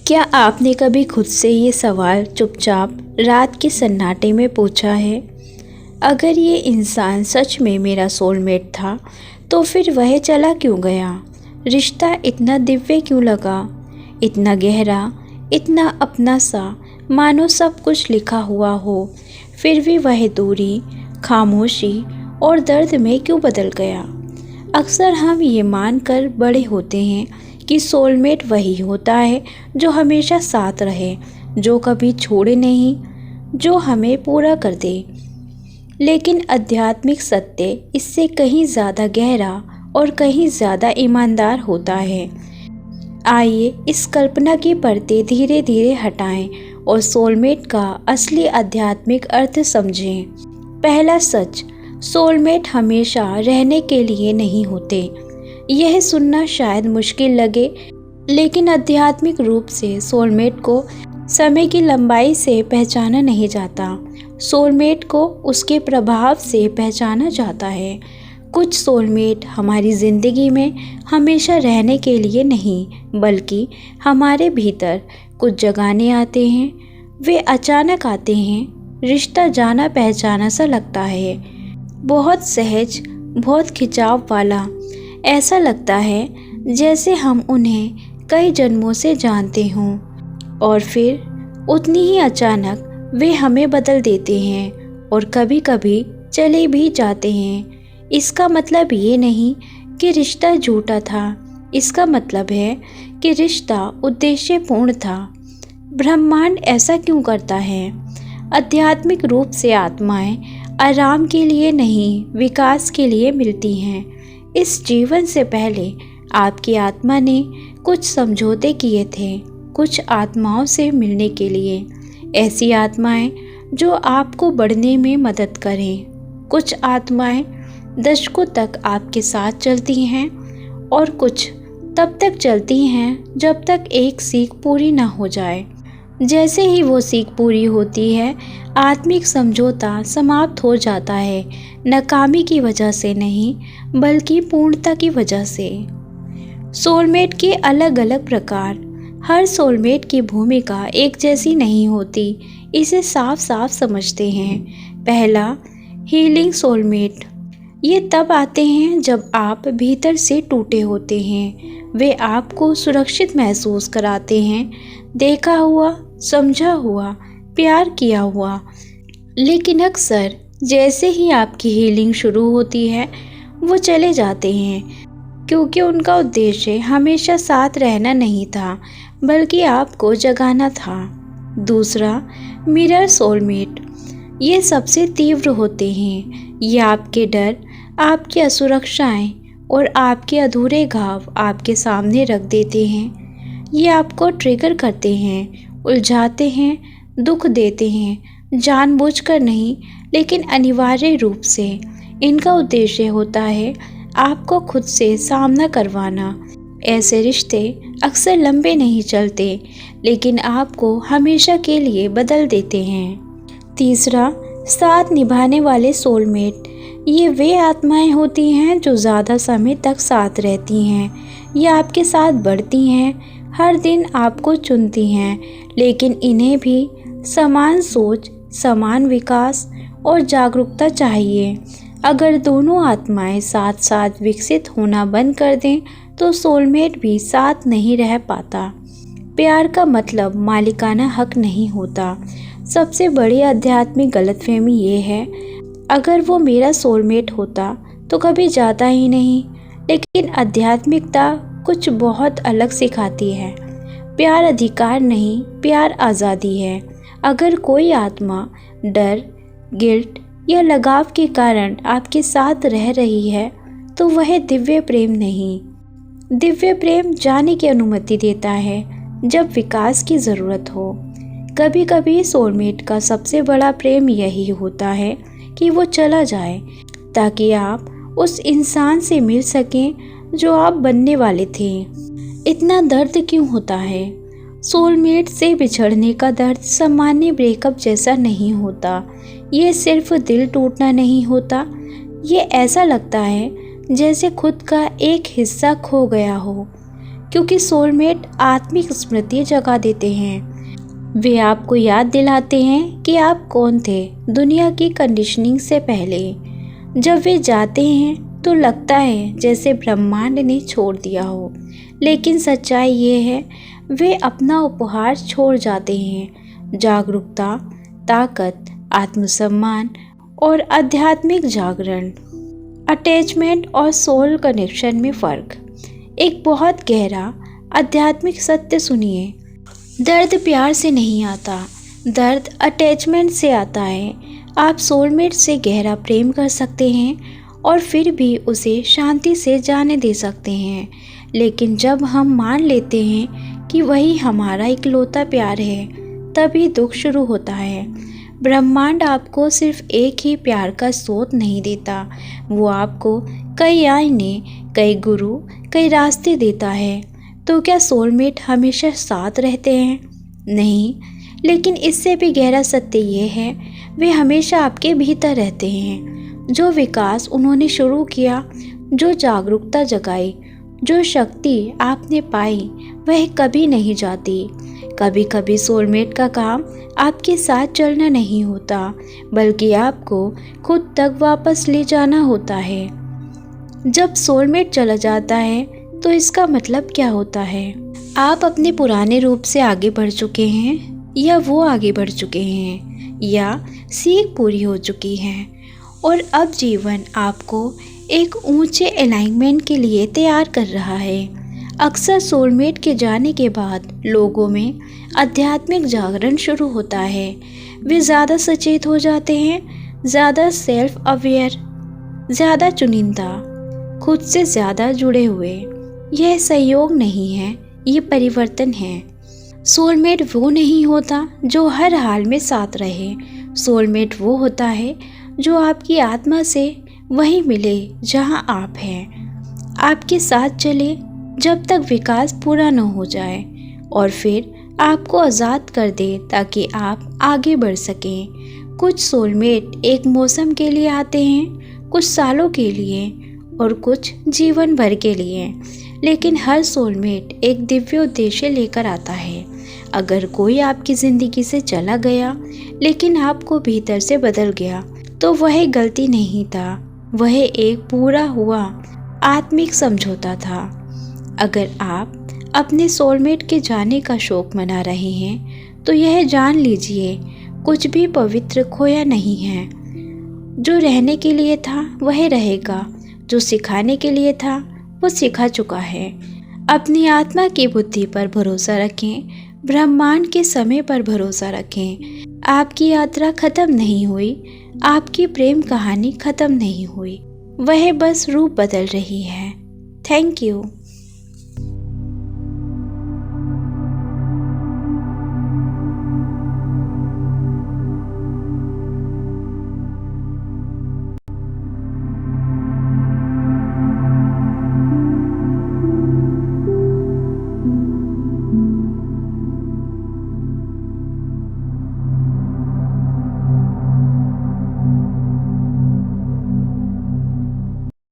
क्या आपने कभी खुद से ये सवाल चुपचाप रात के सन्नाटे में पूछा है, अगर ये इंसान सच में मेरा सोलमेट था तो फिर वह चला क्यों गया? रिश्ता इतना दिव्य क्यों लगा, इतना गहरा, इतना अपना सा, मानो सब कुछ लिखा हुआ हो। फिर भी वह दूरी, खामोशी और दर्द में क्यों बदल गया? अक्सर हम ये मानकर बड़े होते हैं कि सोलमेट वही होता है जो हमेशा साथ रहे, जो कभी छोड़े नहीं, जो हमें पूरा कर दे। लेकिन आध्यात्मिक सत्य इससे कहीं ज़्यादा गहरा और कहीं ज़्यादा ईमानदार होता है। आइए इस कल्पना की परतें धीरे धीरे हटाएं और सोलमेट का असली आध्यात्मिक अर्थ समझें। पहला सच, सोलमेट हमेशा रहने के लिए नहीं होते। यह सुनना शायद मुश्किल लगे, लेकिन आध्यात्मिक रूप से सोलमेट को समय की लंबाई से पहचाना नहीं जाता। सोलमेट को उसके प्रभाव से पहचाना जाता है। कुछ सोलमेट हमारी ज़िंदगी में हमेशा रहने के लिए नहीं, बल्कि हमारे भीतर कुछ जगाने आते हैं। वे अचानक आते हैं, रिश्ता जाना पहचाना सा लगता है, बहुत सहज, बहुत खिंचाव वाला। ऐसा लगता है जैसे हम उन्हें कई जन्मों से जानते हों, और फिर उतनी ही अचानक वे हमें बदल देते हैं और कभी कभी चले भी जाते हैं। इसका मतलब ये नहीं कि रिश्ता झूठा था, इसका मतलब है कि रिश्ता उद्देश्यपूर्ण था। ब्रह्मांड ऐसा क्यों करता है? आध्यात्मिक रूप से आत्माएं आराम के लिए नहीं, विकास के लिए मिलती हैं। इस जीवन से पहले आपकी आत्मा ने कुछ समझौते किए थे, कुछ आत्माओं से मिलने के लिए। ऐसी आत्माएं जो आपको बढ़ने में मदद करें। कुछ आत्माएं दशकों तक आपके साथ चलती हैं और कुछ तब तक चलती हैं जब तक एक सीख पूरी ना हो जाए। जैसे ही वो सीख पूरी होती है, आत्मिक समझौता समाप्त हो जाता है, नाकामी की वजह से नहीं, बल्कि पूर्णता की वजह से। सोलमेट के अलग अलग प्रकार। हर सोलमेट की भूमिका एक जैसी नहीं होती, इसे साफ साफ समझते हैं। पहला, हीलिंग सोलमेट। ये तब आते हैं जब आप भीतर से टूटे होते हैं। वे आपको सुरक्षित महसूस कराते हैं, देखा हुआ, समझा हुआ, प्यार किया हुआ। लेकिन अक्सर जैसे ही आपकी हीलिंग शुरू होती है, वो चले जाते हैं, क्योंकि उनका उद्देश्य हमेशा साथ रहना नहीं था, बल्कि आपको जगाना था। दूसरा, मिरर सोलमेट। ये सबसे तीव्र होते हैं। ये आपके डर, आपकी असुरक्षाएं और आपके अधूरे घाव आपके सामने रख देते हैं। ये आपको ट्रिगर करते हैं, उलझाते हैं, दुख देते हैं, जानबूझकर नहीं, लेकिन अनिवार्य रूप से। इनका उद्देश्य होता है आपको खुद से सामना करवाना। ऐसे रिश्ते अक्सर लंबे नहीं चलते, लेकिन आपको हमेशा के लिए बदल देते हैं। तीसरा, साथ निभाने वाले सोलमेट। ये वे आत्माएं होती हैं जो ज़्यादा समय तक साथ रहती हैं। ये आपके साथ बढ़ती हैं, हर दिन आपको चुनती हैं, लेकिन इन्हें भी समान सोच, समान विकास और जागरूकता चाहिए। अगर दोनों आत्माएं साथ साथ विकसित होना बंद कर दें तो सोलमेट भी साथ नहीं रह पाता। प्यार का मतलब मालिकाना हक नहीं होता। सबसे बड़ी आध्यात्मिक गलतफहमी ये है, अगर वो मेरा सोलमेट होता तो कभी जाता ही नहीं। लेकिन आध्यात्मिकता कुछ बहुत अलग सिखाती है। प्यार अधिकार नहीं, प्यार आज़ादी है। अगर कोई आत्मा डर, गिल्ट या लगाव के कारण आपके साथ रह रही है, तो वह दिव्य प्रेम नहीं। दिव्य प्रेम जाने की अनुमति देता है जब विकास की ज़रूरत हो। कभी कभी सोलमेट का सबसे बड़ा प्रेम यही होता है कि वो चला जाए, ताकि आप उस इंसान से मिल सकें जो आप बनने वाले थे। इतना दर्द क्यों होता है? सोलमेट से बिछड़ने का दर्द सामान्य ब्रेकअप जैसा नहीं होता। ये सिर्फ दिल टूटना नहीं होता, ये ऐसा लगता है जैसे खुद का एक हिस्सा खो गया हो। क्योंकि सोलमेट आत्मिक स्मृति जगा देते हैं। वे आपको याद दिलाते हैं कि आप कौन थे दुनिया की कंडीशनिंग से पहले। जब वे जाते हैं तो लगता है जैसे ब्रह्मांड ने छोड़ दिया हो, लेकिन सच्चाई ये है वे अपना उपहार छोड़ जाते हैं। जागरूकता, ताकत, आत्मसम्मान और आध्यात्मिक जागरण। अटैचमेंट और सोल कनेक्शन में फ़र्क। एक बहुत गहरा आध्यात्मिक सत्य सुनिए, दर्द प्यार से नहीं आता, दर्द अटैचमेंट से आता है। आप सोलमेट से गहरा प्रेम कर सकते हैं और फिर भी उसे शांति से जाने दे सकते हैं, लेकिन जब हम मान लेते हैं कि वही हमारा इकलौता प्यार है, तभी दुख शुरू होता है। ब्रह्मांड आपको सिर्फ एक ही प्यार का स्रोत नहीं देता, वो आपको कई आईने, कई गुरु, कई रास्ते देता है। तो क्या सोलमेट हमेशा साथ रहते हैं? नहीं, लेकिन इससे भी गहरा सत्य ये है वे हमेशा आपके भीतर रहते हैं। जो विकास उन्होंने शुरू किया, जो जागरूकता जगाई, जो शक्ति आपने पाई, वह कभी नहीं जाती। कभी कभी सोलमेट का काम आपके साथ चलना नहीं होता, बल्कि आपको खुद तक वापस ले जाना होता है। जब सोलमेट चला जाता है तो इसका मतलब क्या होता है? आप अपने पुराने रूप से आगे बढ़ चुके हैं, या वो आगे बढ़ चुके हैं, या सीख पूरी हो चुकी है और अब जीवन आपको एक ऊंचे अलाइनमेंट के लिए तैयार कर रहा है। अक्सर सोलमेट के जाने के बाद लोगों में आध्यात्मिक जागरण शुरू होता है। वे ज़्यादा सचेत हो जाते हैं, ज़्यादा सेल्फ अवेयर, ज़्यादा चुनिंदा, खुद से ज़्यादा जुड़े हुए। यह संयोग नहीं है, ये परिवर्तन है। सोलमेट वो नहीं होता जो हर हाल में साथ रहे। सोलमेट वो होता है जो आपकी आत्मा से वहीं मिले जहां आप हैं, आपके साथ चले जब तक विकास पूरा न हो जाए, और फिर आपको आज़ाद कर दे ताकि आप आगे बढ़ सकें। कुछ सोलमेट एक मौसम के लिए आते हैं, कुछ सालों के लिए, और कुछ जीवन भर के लिए, लेकिन हर सोलमेट एक दिव्य उद्देश्य लेकर आता है। अगर कोई आपकी ज़िंदगी से चला गया लेकिन आपको भीतर से बदल गया, तो वह गलती नहीं था, वह एक पूरा हुआ आत्मिक समझौता था। अगर आप अपने सोलमेट के जाने का शौक मना रहे हैं, तो यह जान लीजिए कुछ भी पवित्र खोया नहीं है। जो रहने के लिए था वह रहेगा, जो सिखाने के लिए था वो सिखा चुका है। अपनी आत्मा की बुद्धि पर भरोसा रखें, ब्रह्मांड के समय पर भरोसा रखें। आपकी यात्रा खत्म नहीं हुई, आपकी प्रेम कहानी खत्म नहीं हुई, वह बस रूप बदल रही है। Thank you.